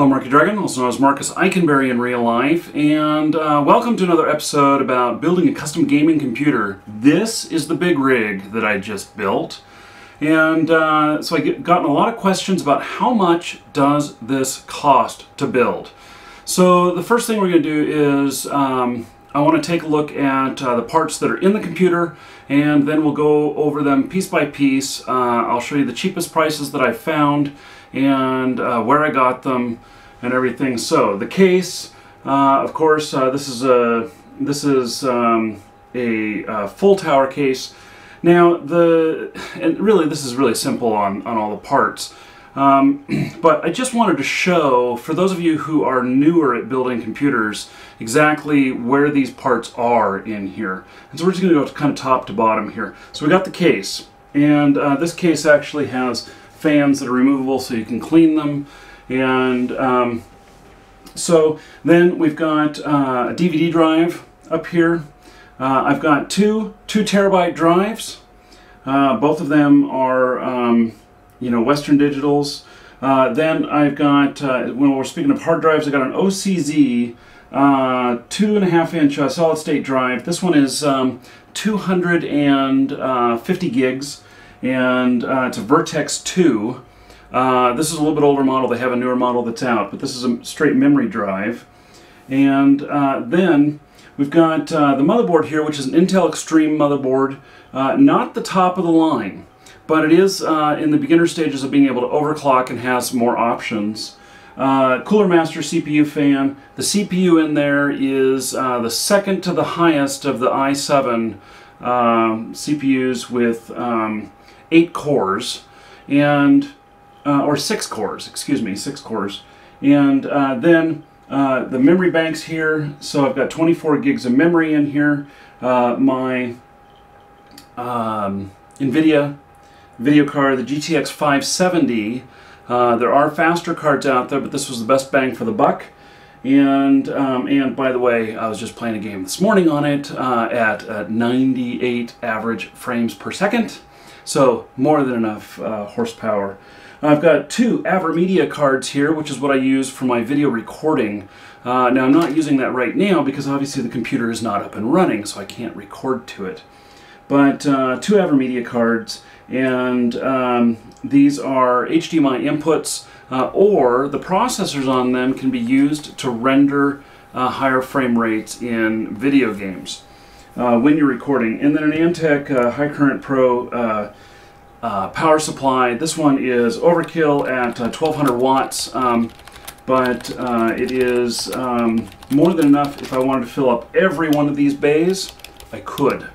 Hello, Marky Dragon, also known as Marcus Eikenberry in real life, and welcome to another episode about building a custom gaming computer. This is the big rig that I just built, and so I've gotten a lot of questions about how much does this cost to build. So the first thing we're going to do is I want to take a look at the parts that are in the computer, and then we'll go over them piece by piece. I'll show you the cheapest prices that I found and where I got them and everything. So the case, of course, this is a full tower case. Now and really this is really simple on all the parts. But I just wanted to show, for those of you who are newer at building computers, exactly where these parts are in here. And so we're just going to go kind of top to bottom here. So we got the case, and this case actually has fans that are removable so you can clean them. And so then we've got a DVD drive up here. I've got two 2-terabyte drives. Both of them are Western Digitals. Then I've got, when we're speaking of hard drives, I've got an OCZ 2.5-inch solid state drive. This one is 250 gigs, and it's a Vertex 2. This is a little bit older model. They have a newer model that's out, but this is a straight memory drive. And then we've got the motherboard here, which is an Intel Extreme motherboard. Not the top of the line, but it is in the beginner stages of being able to overclock and has more options. Cooler Master CPU fan. The CPU in there is the second to the highest of the i7 CPUs with 8 cores, and or 6 cores, excuse me, 6 cores. And then the memory banks here. So I've got 24 gigs of memory in here. My NVIDIA video card, the GTX 570. There are faster cards out there, but this was the best bang for the buck. And by the way, I was just playing a game this morning on it at 98 average frames per second, so more than enough horsepower. I've got two Avermedia cards here, which is what I use for my video recording. Now I'm not using that right now because obviously the computer is not up and running, so I can't record to it. But two Avermedia cards, and these are HDMI inputs, or the processors on them can be used to render higher frame rates in video games when you're recording. And then an Antec High Current Pro power supply. This one is overkill at 1200 watts, but it is more than enough. If I wanted to fill up every one of these bays, I could.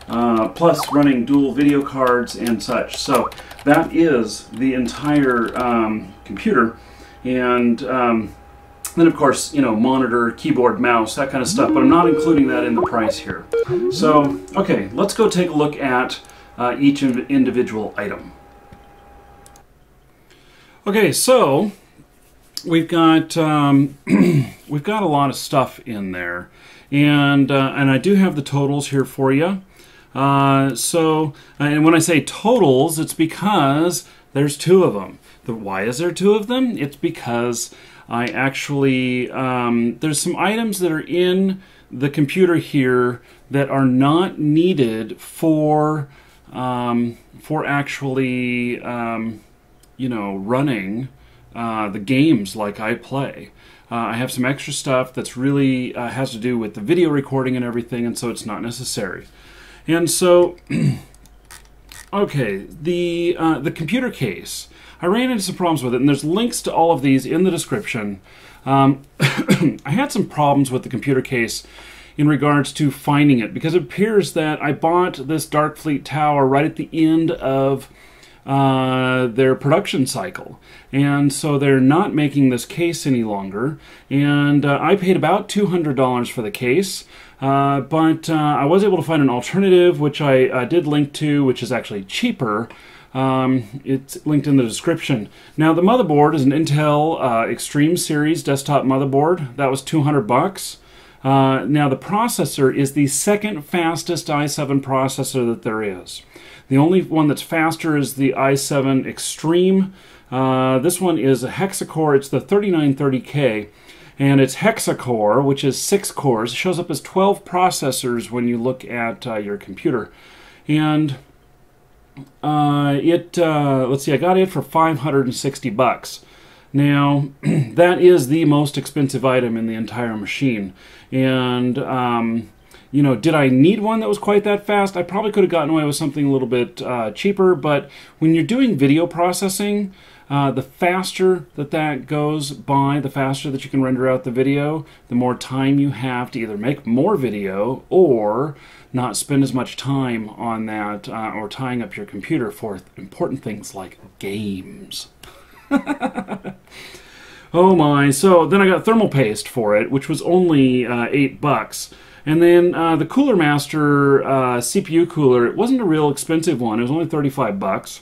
Plus running dual video cards and such. So that is the entire computer. And then of course, monitor, keyboard, mouse, that kind of stuff, but I'm not including that in the price here. So, okay, let's go take a look at each individual item. Okay, so we've got we've got a lot of stuff in there, and I do have the totals here for you. And when I say totals, it's because there's two of them. Why is there two of them? It's because I actually, there's some items that are in the computer here that are not needed for actually, running the games like I play. I have some extra stuff that's really has to do with the video recording and everything, and so it's not necessary. And so, okay, the computer case, I ran into some problems with it, and there's links to all of these in the description. I had some problems with the computer case in regards to finding it, because it appears that I bought this Darkfleet tower right at the end of their production cycle, and so they're not making this case any longer, and I paid about $200 for the case. But I was able to find an alternative, which I did link to, which is actually cheaper. It's linked in the description. Now, the motherboard is an Intel Extreme Series desktop motherboard. That was $200. Now the processor is the second fastest i7 processor that there is. The only one that's faster is the i7 Extreme. This one is a Hexa-Core. It's the 3930K. And it's Hexa-Core, which is 6 cores. It shows up as 12 processors when you look at your computer. And let's see, I got it for $560. Now, that is the most expensive item in the entire machine. And, you know, did I need one that was quite that fast? I probably could have gotten away with something a little bit cheaper, but when you're doing video processing, the faster that goes by, the faster that you can render out the video, the more time you have to either make more video or not spend as much time on that or tying up your computer for important things like games. Oh my, so then I got thermal paste for it, which was only $8. And then the Cooler Master CPU cooler, it wasn't a real expensive one, it was only $35.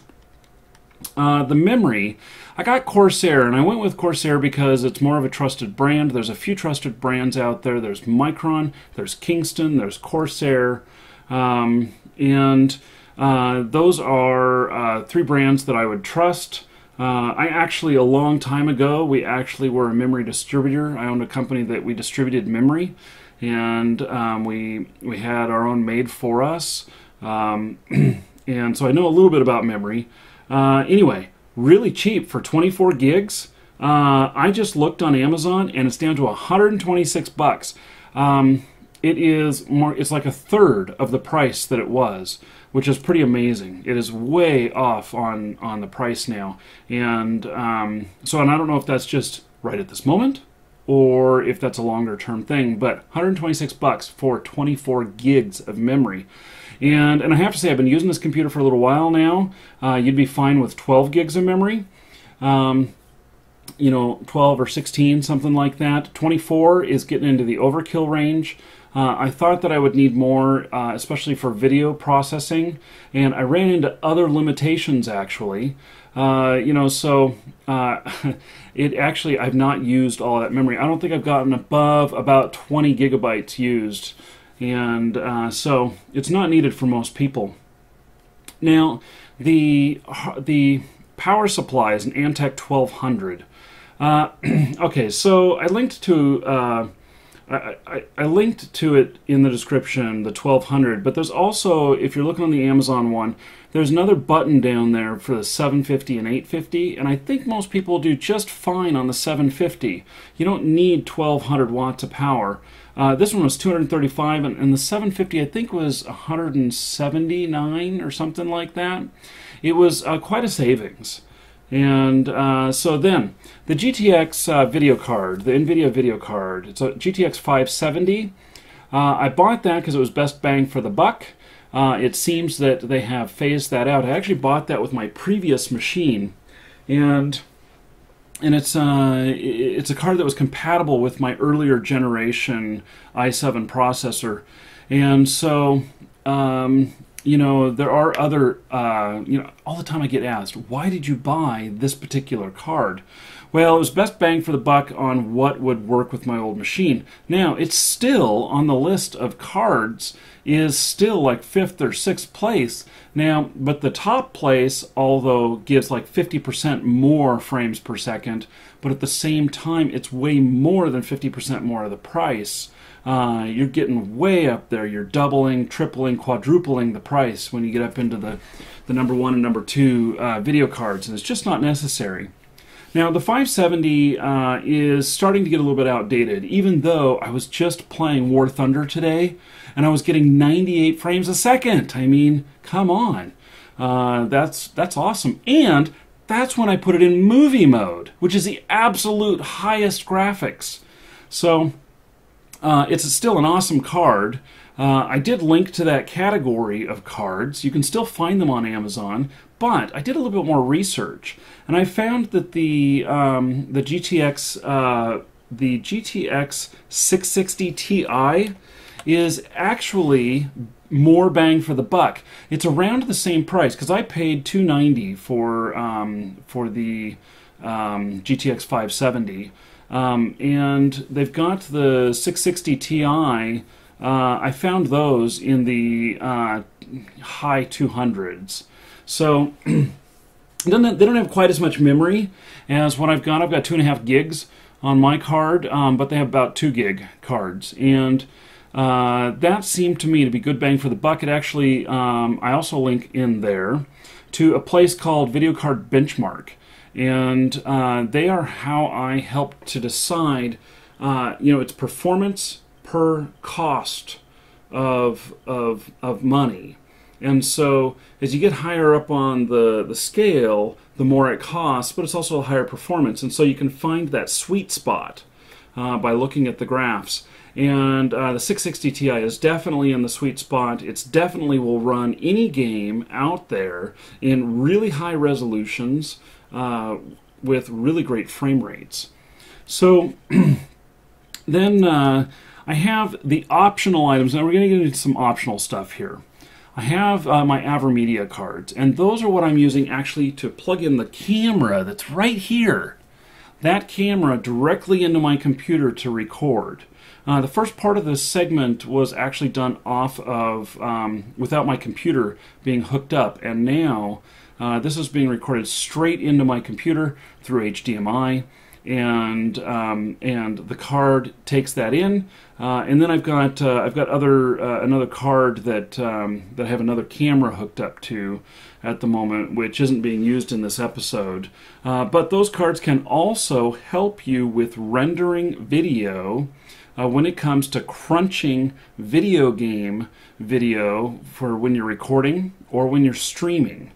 The memory, I got Corsair, and I went with Corsair because it's more of a trusted brand. There's a few trusted brands out there. There's Micron, there's Kingston, there's Corsair, and those are 3 brands that I would trust. I actually, a long time ago, we actually were a memory distributor. I owned a company that we distributed memory, and we had our own made for us, and so I know a little bit about memory. Anyway, really cheap for 24 gigs. I just looked on Amazon and it's down to $126. It's like a third of the price that it was, which is pretty amazing. It is way off on the price now. And and I don't know if that's just right at this moment or if that's a longer term thing, but $126 for 24 gigs of memory. And I have to say, I've been using this computer for a little while now. You'd be fine with 12 gigs of memory. You know, 12 or 16, something like that. 24 is getting into the overkill range. I thought that I would need more, especially for video processing, and I ran into other limitations actually. You know, so I've not used all that memory. I don't think I've gotten above about 20 gigabytes used. And so it's not needed for most people. Now, the power supply is an Antec 1200. Okay, so I linked to I linked to it in the description, the 1200. But there's also, if you're looking on the Amazon one, there's another button down there for the 750 and 850, and I think most people do just fine on the 750. You don't need 1200 watts of power. This one was 235, and the 750 I think was 179 or something like that. It was quite a savings. And so then, the GTX video card, the NVIDIA video card, it's a GTX 570. I bought that because it was best bang for the buck. It seems that they have phased that out. I actually bought that with my previous machine, and it's a card that was compatible with my earlier generation i7 processor, and so you know, there are other you know, all the time I get asked, why did you buy this particular card? Well, it was best bang for the buck on what would work with my old machine. Now, it's still on the list of cards, is still like 5th or 6th place. Now, but the top place, although gives like 50% more frames per second, but at the same time, it's way more than 50% more of the price. You're getting way up there. You're doubling, tripling, quadrupling the price when you get up into the number 1 and number 2 video cards, and it's just not necessary. Now, the 570 is starting to get a little bit outdated, even though I was just playing War Thunder today, and I was getting 98 frames a second. I mean, come on. That's awesome. And that's when I put it in movie mode, which is the absolute highest graphics. So it's still an awesome card. I did link to that category of cards. You can still find them on Amazon, but I did a little bit more research, and I found that the GTX 660 Ti is actually more bang for the buck. It's around the same price because I paid $290 for the GTX 570. And they've got the 660 Ti. I found those in the high 200s. So they don't have quite as much memory as what I've got. I've got 2.5 gigs on my card, but they have about 2 gig cards. And that seemed to me to be good bang for the buck. It actually, I also link in there to a place called Video Card Benchmark. And they are how I help to decide, its performance per cost of money. And so as you get higher up on the scale, the more it costs, but it's also a higher performance. And so you can find that sweet spot by looking at the graphs. And the 660 Ti is definitely in the sweet spot. It's definitely will run any game out there in really high resolutions with really great frame rates. So then I have the optional items. Now we're going to get into some optional stuff here. I have my Avermedia cards, and those are what I'm using actually to plug in the camera that's right here. That camera directly into my computer to record. The first part of this segment was actually done off of, without my computer being hooked up, and now this is being recorded straight into my computer through HDMI, and the card takes that in, and then I've got another card that I have another camera hooked up to at the moment, which isn't being used in this episode. But those cards can also help you with rendering video when it comes to crunching video game video for when you're recording or when you're streaming.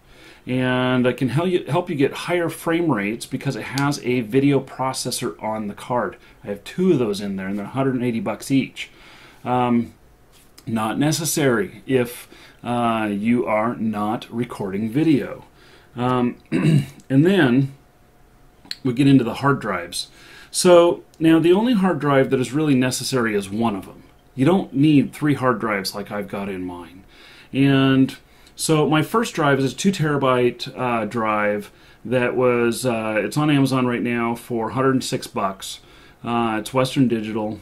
And it can help you get higher frame rates because it has a video processor on the card. I have 2 of those in there, and they're $180 each. Not necessary if you are not recording video. And then we get into the hard drives. So now the only hard drive that is really necessary is one of them. You don't need 3 hard drives like I've got in mine. And so my first drive is a 2 terabyte drive that was, it's on Amazon right now for $106. It's Western Digital.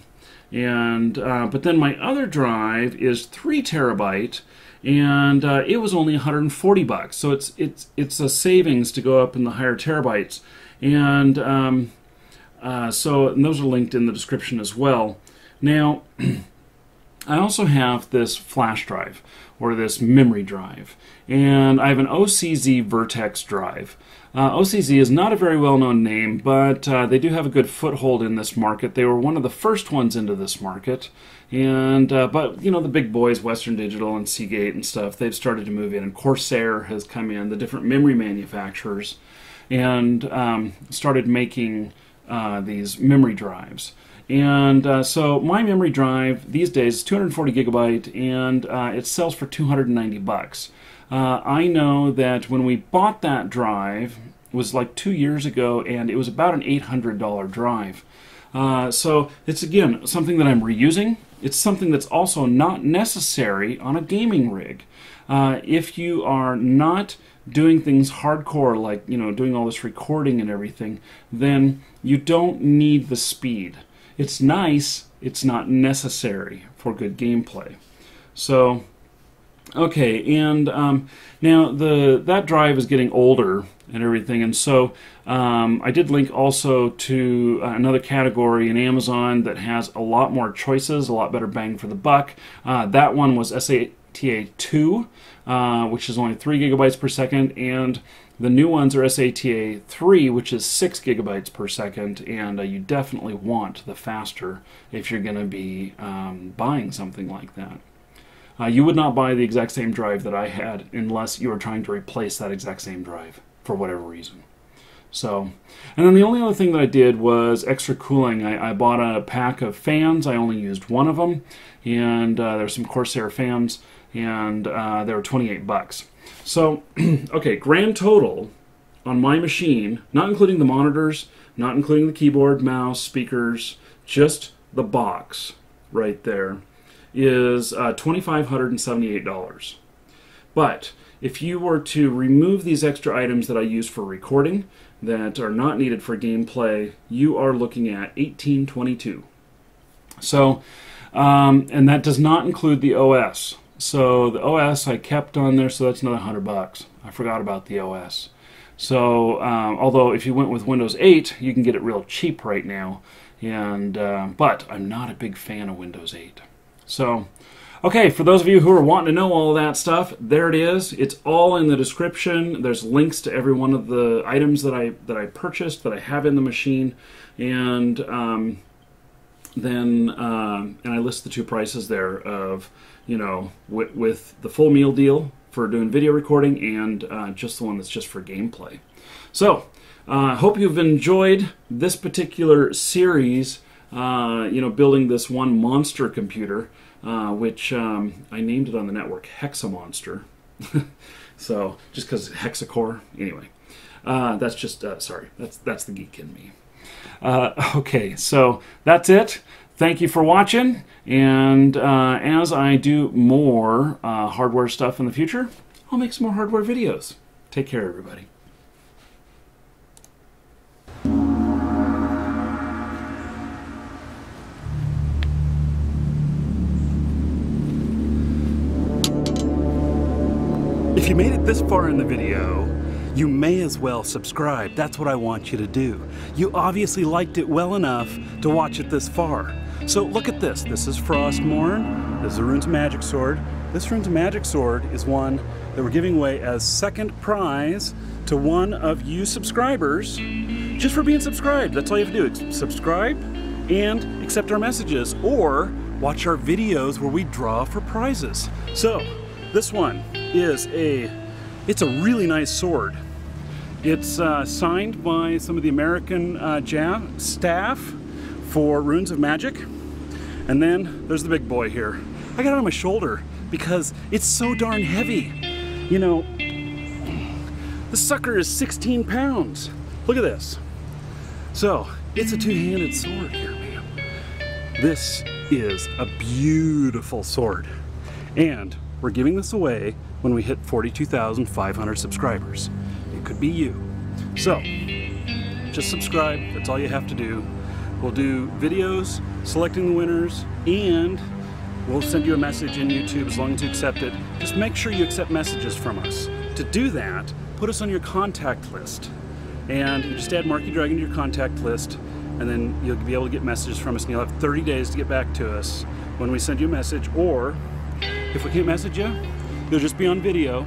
And but then my other drive is 3 terabyte, and it was only $140. So it's a savings to go up in the higher terabytes. And and those are linked in the description as well. Now, I also have this flash drive, or this memory drive, and I have an OCZ Vertex drive. OCZ is not a very well-known name, but they do have a good foothold in this market. They were one of the first ones into this market, and but you know, the big boys, Western Digital and Seagate and stuff, they've started to move in, and Corsair has come in, the different memory manufacturers, and started making these memory drives. And so my memory drive these days is 240 gigabyte, and it sells for $290. I know that when we bought that drive, it was like 2 years ago, and it was about an $800 drive. So it's, again, something that I'm reusing. It's something that's also not necessary on a gaming rig. If you are not doing things hardcore, like, you know, doing all this recording and everything, then you don't need the speed. It's nice, it's not necessary for good gameplay. So, okay, and now that drive is getting older and everything, and so I did link also to another category in Amazon that has a lot more choices, a lot better bang for the buck. That one was SATA 2, which is only 3 gigabytes per second, and the new ones are SATA 3, which is 6 gigabytes per second, and you definitely want the faster if you're going to be buying something like that. You would not buy the exact same drive that I had unless you were trying to replace that exact same drive for whatever reason. So, and then the only other thing that I did was extra cooling. I bought a pack of fans. I only used one of them, and there's some Corsair fans, and they were $28. So, okay, grand total on my machine, not including the monitors, not including the keyboard, mouse, speakers, just the box right there, is $2,578. But if you were to remove these extra items that I use for recording that are not needed for gameplay, you are looking at $18.22. So, and that does not include the OS. So the OS I kept on there, so that's another $100. I forgot about the OS. So, although if you went with Windows 8, you can get it real cheap right now. And but I'm not a big fan of Windows 8. So, okay, for those of you who are wanting to know all of that stuff, there it is. It's all in the description. There's links to every one of the items that I purchased, that I have in the machine, and then I list the two prices there of, you know, with the full meal deal for doing video recording and just the one that's just for gameplay. So, hope you've enjoyed this particular series, you know, building this one monster computer, which I named it on the network HexaMonster. So, just because Hexa-Core. Anyway, that's just, sorry, that's the geek in me. Okay, so that's it. Thank you for watching, and as I do more hardware stuff in the future, I'll make some more hardware videos. Take care, everybody. If you made it this far in the video, you may as well subscribe. That's what I want you to do. You obviously liked it well enough to watch it this far. So look at this. This is Frostmourne. This is a Runes of Magic sword. This Runes of Magic sword is one that we're giving away as second prize to one of you subscribers, just for being subscribed. That's all you have to do. Subscribe and accept our messages, or watch our videos where we draw for prizes. So this one is it's a really nice sword. It's signed by some of the American staff for Runes of Magic. And then there's the big boy here. I got it on my shoulder because it's so darn heavy. You know, this sucker is 16 pounds. Look at this. So, it's a two-handed sword here, man. This is a beautiful sword. And we're giving this away when we hit 42,500 subscribers. It could be you. So, just subscribe. That's all you have to do. We'll do videos selecting the winners, and we'll send you a message in YouTube as long as you accept it. Just make sure you accept messages from us. To do that, put us on your contact list. And you just add Marky Dragon to your contact list, and then you'll be able to get messages from us, and you'll have 30 days to get back to us when we send you a message. Or if we can't message you, you'll just be on video,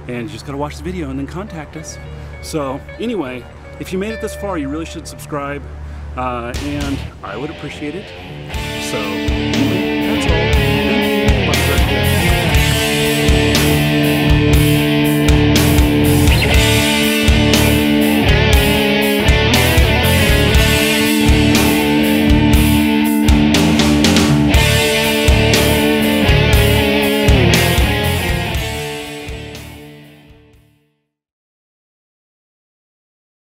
and you just gotta watch the video and then contact us. So anyway, if you made it this far, you really should subscribe, and I would appreciate it. So anyway, that's all.